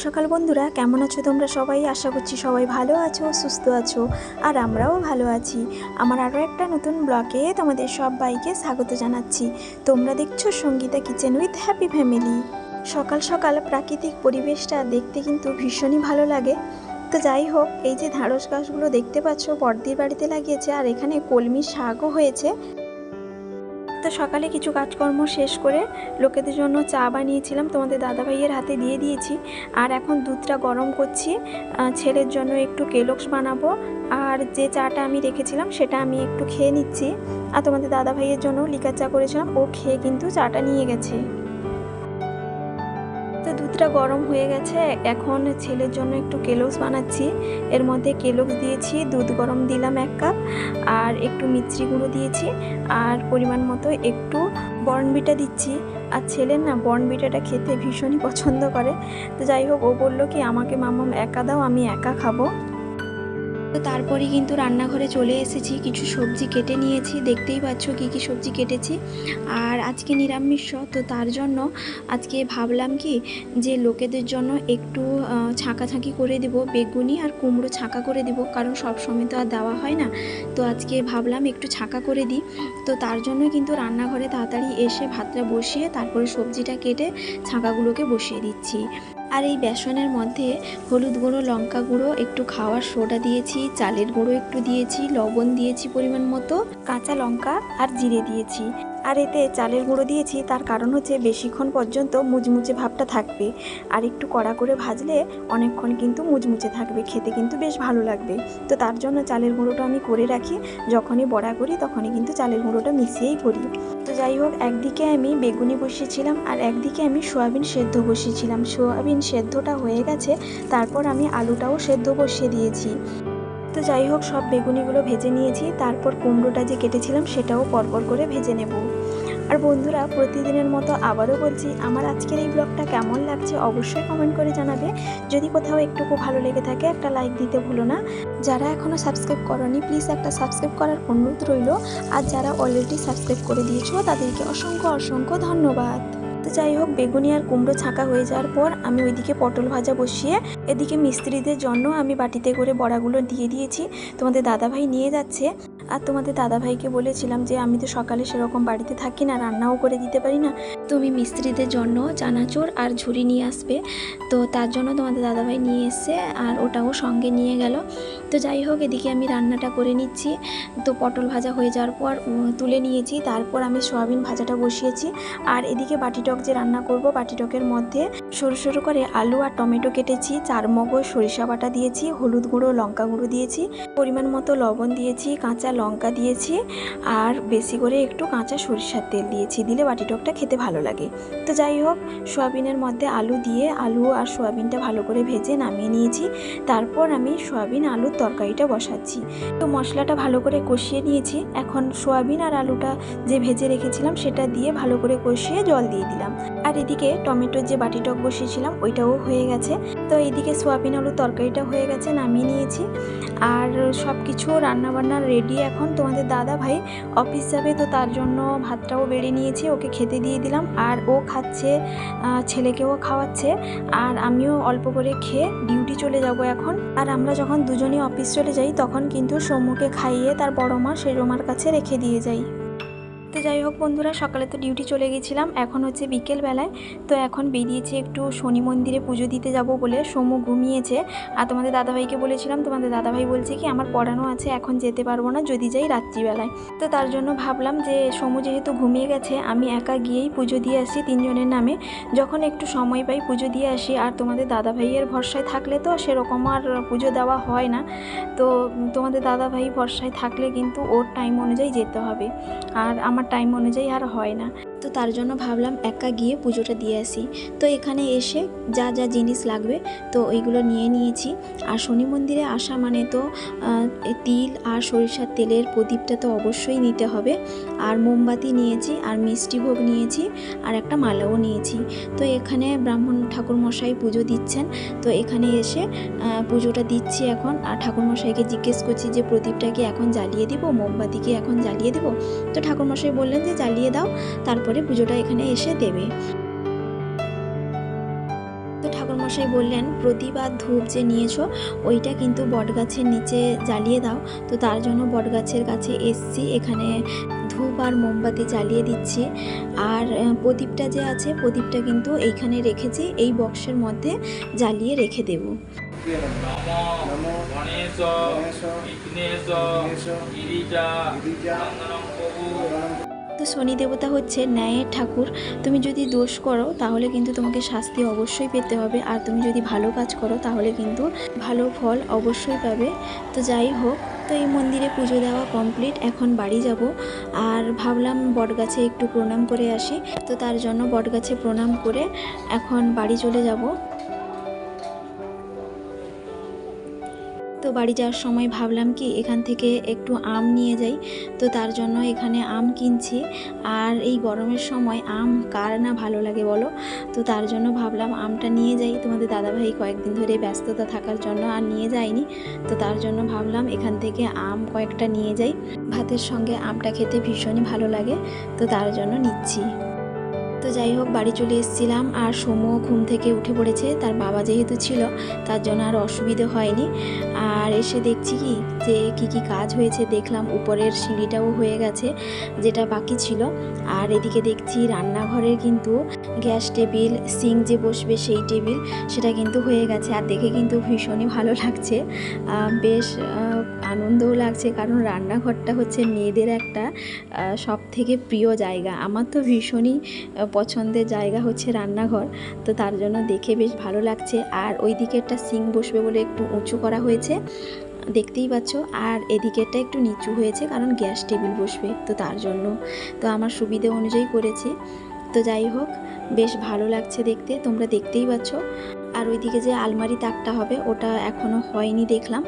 সকাল বন্ধুরা, কেমন আছো তোমরা সবাই? আশা করছি সবাই ভালো আছো, সুস্থ আছো, আর আমরাও ভালো আছি। আমার আরও একটা নতুন ব্লগে তোমাদের সবাইকে স্বাগত জানাচ্ছি। তোমরা দেখছো Sangeeta kitchen with happy family. সকাল সকাল প্রাকৃতিক পরিবেশটা দেখতে কিন্তু ভীষণই ভালো লাগে। তো যাই হোক, এই যে ঢ্যাঁড়স গাছগুলো দেখতে পাচ্ছ বড়দির বাড়িতে লাগিয়েছে, আর এখানে কলমি শাকও হয়েছে। তো সকালে কিছু কাজকর্ম শেষ করে লোকেদের জন্য চা বানিয়েছিলাম, তোমাদের দাদাভাইয়ের হাতে দিয়ে দিয়েছি। আর এখন দুধটা গরম করছি, ছেলের জন্য একটু কেলক্স বানাবো। আর যে চাটা আমি রেখেছিলাম সেটা আমি একটু খেয়ে নিচ্ছি। আর তোমাদের দাদাভাইয়ের জন্য লিকার চা করেছিলাম, ও খেয়ে কিন্তু চাটা নিয়ে গেছে। তো দুধটা গরম হয়ে গেছে, এখন ছেলের জন্য একটু কেলক্স বানাচ্ছি। এর মধ্যে কেলক্স দিয়েছি, দুধ গরম দিলাম 1 কাপ, আর একটু মিষ্টি গুঁড়ো দিয়েছি, আর পরিমাণ মতো একটু বর্নভিটা দিচ্ছি। আর ছেলের না বর্নভিটাটা খেতে ভীষণই পছন্দ করে। তো যাই হোক, ও বললো কি আমাকে মাম্মাম একা দাও, আমি একা খাবো। তো তারপরে কিন্তু রান্নাঘরে চলে এসেছি, কিছু সবজি কেটে নিয়েছি, দেখতেই পাচ্ছ কী কী সবজি কেটেছি। আর আজকে নিরামিষ, তো তার জন্য আজকে ভাবলাম কি যে লোকেদের জন্য একটু ছাঁকাছাঁকি করে দেব, বেগুনি আর কুমড়ো ছাঁকা করে দেব, কারণ সব সময় তো আর দেওয়া হয় না। তো আজকে ভাবলাম একটু ছাঁকা করে দিই। তো তার জন্য কিন্তু রান্নাঘরে তাড়াতাড়ি এসে ভাতটা বসিয়ে তারপরে সবজিটা কেটে ছাঁকাগুলোকে বসিয়ে দিচ্ছি। আর এই বেসনের মধ্যে হলুদ গুঁড়ো, লঙ্কা গুঁড়ো, একটু খাওয়ার সোডা দিয়েছি, চালের গুঁড়ো একটু দিয়েছি, লবণ দিয়েছি পরিমাণ মতো, কাঁচা লঙ্কা আর জিরে দিয়েছি। আর এতে চালের গুঁড়ো দিয়েছি তার কারণ হচ্ছে বেশিক্ষণ পর্যন্ত মুচমুচে ভাবটা থাকবে, আর একটু কড়া করে ভাজলে অনেকক্ষণ কিন্তু মুচমুচে থাকবে, খেতে কিন্তু বেশ ভালো লাগবে। তো তার জন্য চালের গুঁড়োটা আমি করে রাখি, যখনই বড়া করি তখনই কিন্তু চালের গুঁড়োটা মিশিয়েই করি। তো যাই হোক, একদিকে আমি বেগুনি বসিয়েছিলাম আর একদিকে আমি সয়াবিন সেদ্ধ বসিয়েছিলাম। সয়াবিন সেদ্ধটা হয়ে গেছে, তারপর আমি আলুটাও সেদ্ধ বসিয়ে দিয়েছি। তো যাই হোক, সব বেগুনিগুলো ভেজে নিয়েছি, তারপর কুমড়োটা যে কেটেছিলাম সেটাও পরপর করে ভেজে নেব। আর বন্ধুরা, প্রতিদিনের মতো আবারও বলছি, আমার আজকের এই ব্লগটা কেমন লাগছে অবশ্যই কমেন্ট করে জানাবে। যদি কোথাও একটুকু ভালো লেগে থাকে একটা লাইক দিতে ভুলো না। যারা এখনও সাবস্ক্রাইব করনি প্লিজ একটা সাবস্ক্রাইব করার অনুরোধ রইল। আর যারা অলরেডি সাবস্ক্রাইব করে দিয়েছো তাদেরকে অসংখ্য অসংখ্য ধন্যবাদ। তো যাই হোক, বেগুনি আর কুমড়ো ছাঁকা হয়ে যাওয়ার পর আমি ওইদিকে পটল ভাজা বসিয়ে এদিকে মিস্ত্রিদের জন্য আমি বাটিতে করে বড়াগুলো দিয়ে দিয়েছি। তোমাদের দাদাভাই নিয়ে যাচ্ছে। আর তোমাদের দাদাভাইকে বলেছিলাম যে আমি তো সকালে সেরকম বাড়িতে থাকি না, রান্নাও করে দিতে পারি না, তুমি মিস্ত্রিদের জন্য চানাচুর আর ঝুড়ি নিয়ে আসবে। তো তার জন্য তোমাদের দাদাভাই নিয়ে এসছে, আর ওটাও সঙ্গে নিয়ে গেল। তো যাই হোক, এদিকে আমি রান্নাটা করে নিচ্ছি। তো পটল ভাজা হয়ে যাওয়ার পর তুলে নিয়েছি, তারপর আমি সয়াবিন ভাজাটা বসিয়েছি। আর এদিকে বাটিটক যে রান্না করব, বাটিটকের মধ্যে সরু সরু করে আলু আর টমেটো কেটেছি, 4 মগজ সরিষা বাটা দিয়েছি, হলুদ গুঁড়ো, লঙ্কা গুঁড়ো দিয়েছি, পরিমাণ মতো লবণ দিয়েছি, কাঁচা লঙ্কা দিয়েছি, আর বেশি করে একটু কাঁচা সরিষার তেল দিয়েছি, দিলে বাটিটকটা খেতে ভালো লাগে। তো যাই হোক, সয়াবিনের মধ্যে আলু দিয়ে আলু আর সয়াবিনটা ভালো করে ভেজে নামিয়ে নিয়েছি। তারপর আমি সয়াবিন আলুর তরকারিটা বসাচ্ছি। তো মশলাটা ভালো করে কষিয়ে নিয়েছি। এখন সয়াবিন আর আলুটা যে ভেজে রেখেছিলাম সেটা দিয়ে ভালো করে কষিয়ে জল দিয়ে দিলাম। আর এদিকে টমেটোর যে বাটিটক বসিয়েছিলাম ওইটাও হয়ে গেছে। তো এইদিকে সয়াবিন আলুর তরকারিটা হয়ে গেছে, নামিয়ে নিয়েছি। আর সব কিছু রান্নাবান্না রেডি। এখন তোমাদের দাদা ভাই অফিস যাবে, তো তার জন্য ভাতটাও বেড়ে নিয়েছি, ওকে খেতে দিয়ে দিলাম। আর ও খাচ্ছে, ছেলেকেও খাওয়াচ্ছে, আর আমিও অল্প করে খেয়ে ডিউটি চলে যাব এখন। আর আমরা যখন দুজনেই অফিস চলে যাই তখন কিন্তু সৌম্যকে খাইয়ে তার বড় মা সেজমার কাছে রেখে দিয়ে যাই। তো যাই হোক বন্ধুরা, সকালে তো ডিউটি চলে গেছিলাম, এখন হচ্ছে বিকেলবেলায়। তো এখন বেরিয়েছি একটু শনি মন্দিরে পুজো দিতে যাব বলে। সৌম্য ঘুমিয়েছে, আর তোমাদের দাদাভাইকে বলেছিলাম, তোমাদের দাদাভাই বলছে কি আমার পড়ানো আছে, এখন যেতে পারবো না, যদি যাই রাত্রিবেলায়। তো তার জন্য ভাবলাম যে সৌম্য যেহেতু ঘুমিয়ে গেছে, আমি একা গিয়েই পুজো দিয়ে আসি 3 জনের নামে। যখন একটু সময় পাই পুজো দিয়ে আসি। আর তোমাদের দাদাভাইয়ের ভরসায় থাকলে তো সেরকম আর পুজো দেওয়া হয় না। তো তোমাদের দাদাভাই ভরসায় থাকলে কিন্তু ওর টাইম অনুযায়ী যেতে হবে, আর আমার টাইম অনুযায়ী আর হয় না। তো তার জন্য ভাবলাম একা গিয়ে পুজোটা দিয়ে আসি। তো এখানে এসে যা যা জিনিস লাগবে তো ওইগুলো নিয়ে নিয়েছি। আর শনি মন্দিরে আসা মানে তো তিল আর সরিষার তেলের প্রদীপটা তো অবশ্যই নিতে হবে। আর মোমবাতি নিয়েছি, আর মিষ্টি ভোগ নিয়েছি, আর একটা মালাও নিয়েছি। তো এখানে ব্রাহ্মণ ঠাকুরমশাই পুজো দিচ্ছেন, তো এখানে এসে পুজোটা দিচ্ছি এখন। আর ঠাকুরমশাইকে জিজ্ঞেস করছি যে প্রদীপটা কি এখন জ্বালিয়ে দিব, মোমবাতি কি এখন জ্বালিয়ে দেব। তো ঠাকুরমশাই বললেন যে জ্বালিয়ে দাও, তারপরে পুজোটা এখানে এসে দেবে। তো ঠাকুরমশাই ঠাকুরমশাই বললেন প্রদীপ আর ধূপ যে নিয়েছো ওইটা কিন্তু বটগাছের নিচে জ্বালিয়ে দাও। তো তার জন্য বটগাছের কাছে এসছি, এখানে ধূপ আর মোমবাতি জ্বালিয়ে দিচ্ছি। আর প্রদীপটা যে আছে প্রদীপটা কিন্তু এইখানে রেখেছি, এই বক্সের মধ্যে জ্বালিয়ে রেখে দেব। তো শনি দেবতা হচ্ছে ন্যায়ের ঠাকুর। তুমি যদি দোষ করো তাহলে কিন্তু তোমাকে শাস্তি অবশ্যই পেতে হবে, আর তুমি যদি ভালো কাজ করো তাহলে কিন্তু ভালো ফল অবশ্যই পাবে। তো যাই হোক, তো এই মন্দিরে পুজো দেওয়া কমপ্লিট, এখন বাড়ি যাব। আর ভাবলাম বটগাছে একটু প্রণাম করে আসি, তো তার জন্য বটগাছে প্রণাম করে এখন বাড়ি চলে যাব। তো বাড়ি যাওয়ার সময় ভাবলাম কি এখান থেকে একটু আম নিয়ে যাই, তো তার জন্য এখানে আম কিনছি। আর এই গরমের সময় আম কার না ভালো লাগে বলো, তো তার জন্য ভাবলাম আমটা নিয়ে যাই। তোমাদের দাদাভাই কয়েকদিন ধরে ব্যস্ততা থাকার জন্য আর নিয়ে যায়নি, তো তার জন্য ভাবলাম এখান থেকে আম কয়েকটা নিয়ে যাই। ভাতের সঙ্গে আমটা খেতে ভীষণই ভালো লাগে, তো তার জন্য নিচ্ছি। তো যাই হোক, বাড়ি চলে এসেছিলাম আর সোমও ঘুম থেকে উঠে পড়েছে, তার বাবা যেহেতু ছিল তার জন্য আর অসুবিধে হয়নি। আর এসে দেখছি কি যে কি কাজ হয়েছে দেখলাম, উপরের সিঁড়িটাও হয়ে গেছে যেটা বাকি ছিল। আর এদিকে দেখছি রান্নাঘরের কিন্তু গ্যাস টেবিল, সিঙ্ক যে বসবে সেই টেবিল, সেটা কিন্তু হয়ে গেছে। আর দেখে কিন্তু ভীষণই ভালো লাগছে, বেশ আনন্দও লাগছে, কারণ রান্নাঘরটা হচ্ছে মেয়েদের একটা সব থেকে প্রিয় জায়গা। আমার তো ভীষণই পছন্দের জায়গা হচ্ছে রান্নাঘর, তো তার জন্য দেখে বেশ ভালো লাগছে। আর ওই দিকে একটা সিঙ্ক বসবে বলে একটু উঁচু করা হয়েছে, দেখতেই পাচ্ছ। আর এদিকেরটা একটু নিচু হয়েছে কারণ গ্যাস টেবিল বসবে, তো তার জন্য তো আমার সুবিধে অনুযায়ী করেছি। তো যাই হোক, বেশ ভালো লাগছে দেখতে, তোমরা দেখতেই পাচ্ছ। আর ওইদিকে যে আলমারি তাকটা হবে ওটা এখনও হয়নি দেখলাম,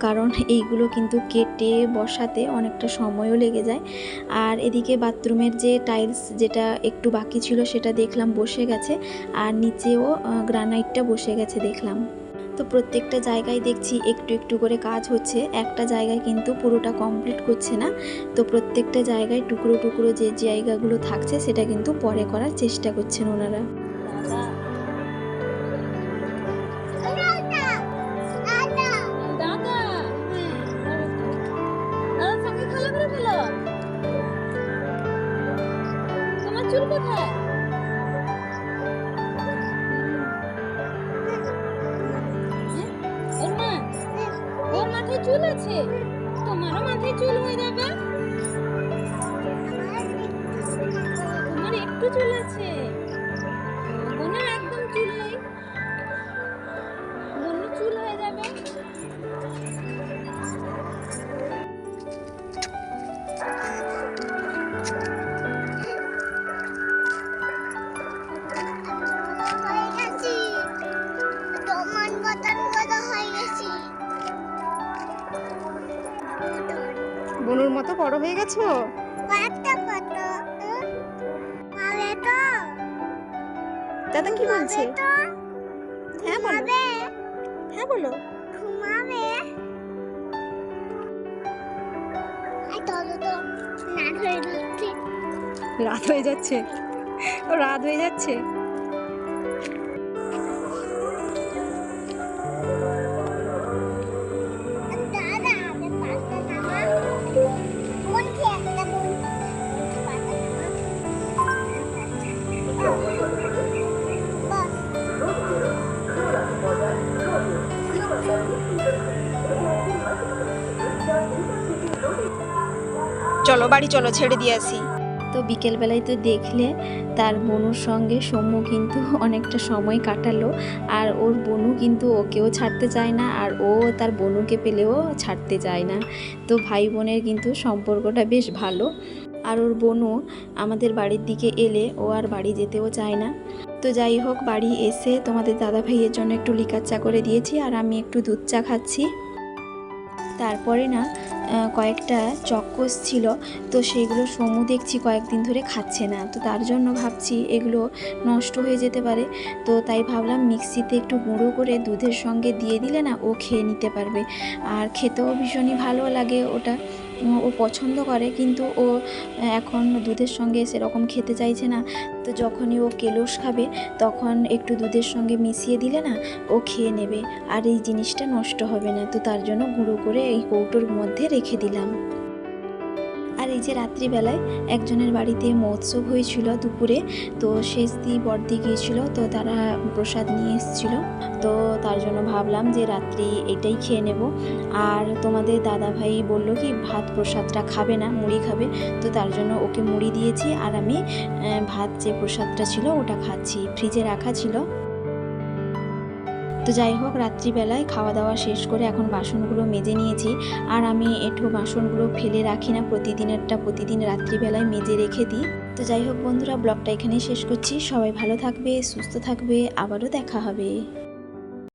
কারণ এইগুলো কিন্তু কেটে বসাতে অনেকটা সময়ও লেগে যায়। আর এদিকে বাথরুমের যে টাইলস যেটা একটু বাকি ছিল সেটা দেখলাম বসে গেছে, আর নিচেও গ্রানাইটটা বসে গেছে দেখলাম। তো প্রত্যেকটা জায়গায় দেখছি একটু একটু করে কাজ হচ্ছে, একটা জায়গায় কিন্তু পুরোটা কমপ্লিট করছে না। তো প্রত্যেকটা জায়গায় টুকরো টুকরো যে জায়গাগুলো থাকছে সেটা কিন্তু পরে করার চেষ্টা করছেন ওনারা। চুল কোথায়? ওর মাথায় চুল আছে, তোমারও মাথায় চুল হয়ে যাবে। তোমার একটু চুল আছে, বোনের একদম চুল নেই, বোনের চুল হয়ে যাবে। বনুর মতো বড় হয়ে গেছো? দাদা কি বলছে? হ্যাঁ বলো, হ্যাঁ বলো। রাত হয়ে যাচ্ছে, ও রাত হয়ে যাচ্ছে। চলো বাড়ি চলো, ছেড়ে দিয়ে আসি। তো বিকেলবেলায় তো দেখলে তার বনুর সঙ্গে সৌম্য কিন্তু অনেকটা সময় কাটালো, আর ওর বনু কিন্তু ওকেও ছাড়তে চায় না, আর ও তার বনুকে পেলেও ছাড়তে চায় না। তো ভাই বোনের কিন্তু সম্পর্কটা বেশ ভালো। আর ওর বনু আমাদের বাড়ির দিকে এলে ও আর বাড়ি যেতেও চায় না। তো যাই হোক, বাড়ি এসে তোমাদের দাদা ভাইয়ের জন্য একটু লিকার চা করে দিয়েছি, আর আমি একটু দুধ চা খাচ্ছি। তারপরে না কয়েকটা চক্কস ছিল, তো সেগুলো সমু দেখছি কয়েকদিন ধরে খাচ্ছে না, তো তার জন্য ভাবছি এগুলো নষ্ট হয়ে যেতে পারে। তো তাই ভাবলাম মিক্সিতে একটু গুঁড়ো করে দুধের সঙ্গে দিয়ে দিলে না ও খেয়ে নিতে পারবে, আর খেতেও ভীষণই ভালো লাগে ওটা। ও পছন্দ করে, কিন্তু ও এখন দুধের সঙ্গে সেরকম খেতে চাইছে না। তো যখনই ও কেলস খাবে তখন একটু দুধের সঙ্গে মিশিয়ে দিলে না ও খেয়ে নেবে, আর এই জিনিসটা নষ্ট হবে না। তো তার জন্য গুঁড়ো করে এই কৌটোর মধ্যে রেখে দিলাম। আর এই যে রাত্রিবেলায় একজনের বাড়িতে মহোৎসব হয়েছিল দুপুরে, তো শেষদি বড়দি গিয়েছিল, তো তারা প্রসাদ নিয়ে এসেছিল। তো তার জন্য ভাবলাম যে রাত্রি এটাই খেয়ে নেব। আর তোমাদের দাদাভাই বলল কি ভাত প্রসাদটা খাবে না, মুড়ি খাবে। তো তার জন্য ওকে মুড়ি দিয়েছি, আর আমি ভাত যে প্রসাদটা ছিল ওটা খাচ্ছি, ফ্রিজে রাখা ছিল। তো যাই হোক, রাত্রিবেলায় খাওয়া দাওয়া শেষ করে এখন বাসনগুলো মেজে নিয়েছি। আর আমি এঁঠো বাসনগুলো ফেলে রাখি না, প্রতিদিন রাত্রিবেলায় মেজে রেখে দিই। তো যাই হোক বন্ধুরা, ব্লগটা এখানেই শেষ করছি। সবাই ভালো থাকবে, সুস্থ থাকবে, আবারও দেখা হবে।